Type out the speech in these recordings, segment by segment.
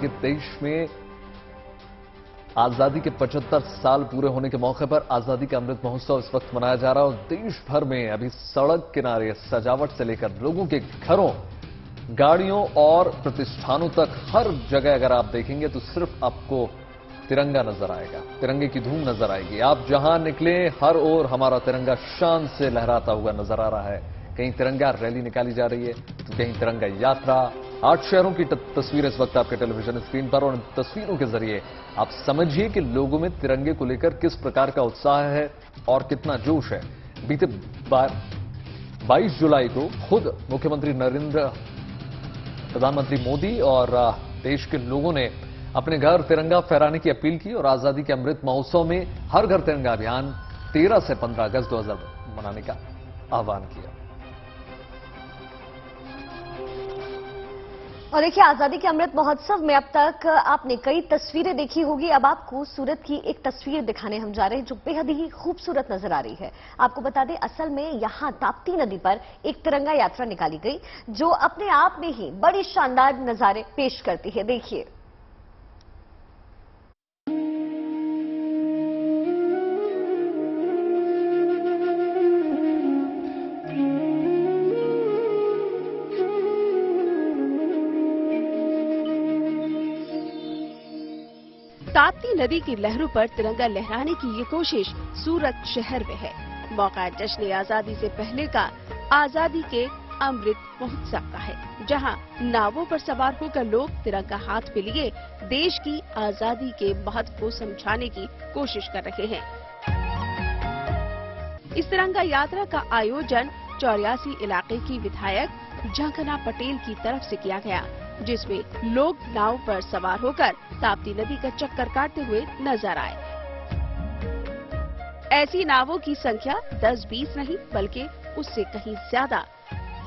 कि देश में आजादी के 75 साल पूरे होने के मौके पर आजादी का अमृत महोत्सव इस वक्त मनाया जा रहा है और देश भर में अभी सड़क किनारे सजावट से लेकर लोगों के घरों, गाड़ियों और प्रतिष्ठानों तक हर जगह अगर आप देखेंगे तो सिर्फ आपको तिरंगा नजर आएगा, तिरंगे की धूम नजर आएगी। आप जहां निकले हर ओर हमारा तिरंगा शान से लहराता हुआ नजर आ रहा है। कहीं तिरंगा रैली निकाली जा रही है तो कहीं तिरंगा यात्रा। 8 शहरों की तस्वीर इस वक्त आपके टेलीविजन स्क्रीन पर और इन तस्वीरों के जरिए आप समझिए कि लोगों में तिरंगे को लेकर किस प्रकार का उत्साह है और कितना जोश है। बीते 22 जुलाई को खुद मुख्यमंत्री प्रधानमंत्री मोदी और देश के लोगों ने अपने घर तिरंगा फहराने की अपील की और आजादी के अमृत महोत्सव में हर घर तिरंगा अभियान 13 से 15 अगस्त 2000 मनाने का आह्वान किया। और देखिए, आजादी के अमृत महोत्सव में अब तक आपने कई तस्वीरें देखी होगी। अब आपको सूरत की एक तस्वीर दिखाने हम जा रहे हैं जो बेहद ही खूबसूरत नजर आ रही है। आपको बता दें, असल में यहां ताप्ती नदी पर एक तिरंगा यात्रा निकाली गई जो अपने आप में ही बड़ी शानदार नजारे पेश करती है। देखिए, ताप्ती नदी की लहरों पर तिरंगा लहराने की ये कोशिश सूरत शहर में है। मौका जश्न आजादी से पहले का आजादी के अमृत महोत्सव का है, जहां नावों पर सवार होकर लोग तिरंगा हाथ में लिए देश की आजादी के महत्व को समझाने की कोशिश कर रहे हैं। इस तिरंगा यात्रा का आयोजन 84 इलाके की विधायक झंखना पटेल की तरफ से किया गया, जिसमें लोग नाव पर सवार होकर ताप्ती नदी का चक्कर काटते हुए नजर आए। ऐसी नावों की संख्या 10-20 नहीं बल्कि उससे कहीं ज्यादा।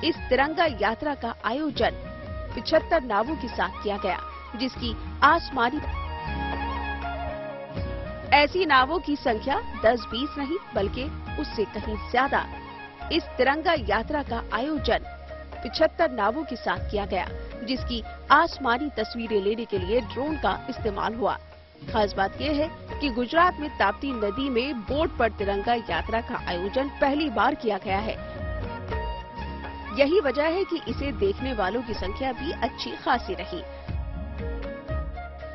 इस तिरंगा यात्रा का आयोजन 75 नावों के साथ किया गया, जिसकी आसमानी ऐसी नावों की संख्या 10-20 नहीं बल्कि उससे कहीं ज्यादा। इस तिरंगा यात्रा का आयोजन 75 नावों के साथ किया गया, जिसकी आसमानी तस्वीरें लेने के लिए ड्रोन का इस्तेमाल हुआ। खास बात यह है कि गुजरात में ताप्ती नदी में बोट पर तिरंगा यात्रा का आयोजन पहली बार किया गया है। यही वजह है कि इसे देखने वालों की संख्या भी अच्छी खासी रही।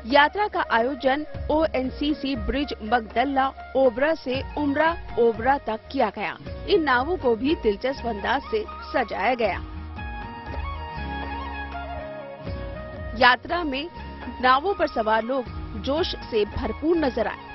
यात्रा का आयोजन ONCC ब्रिज मगदल्ला ओबरा से उमरा ओबरा तक किया गया। इन नावों को भी दिलचस्प अंदाज से सजाया गया। यात्रा में नावों पर सवार लोग जोश से भरपूर नजर आए।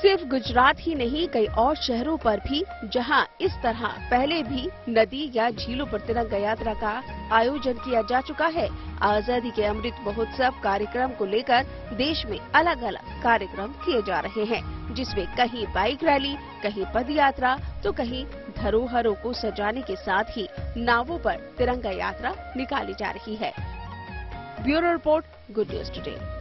सिर्फ गुजरात ही नहीं, कई और शहरों पर भी जहां इस तरह पहले भी नदी या झीलों पर तिरंगा यात्रा का आयोजन किया जा चुका है। आजादी के अमृत महोत्सव कार्यक्रम को लेकर देश में अलग अलग कार्यक्रम किए जा रहे हैं, जिसमें कहीं बाइक रैली, कहीं पद यात्रा तो कहीं धरोहरों को सजाने के साथ ही नावों पर तिरंगा यात्रा निकाली जा रही है। Bureau report, good news today.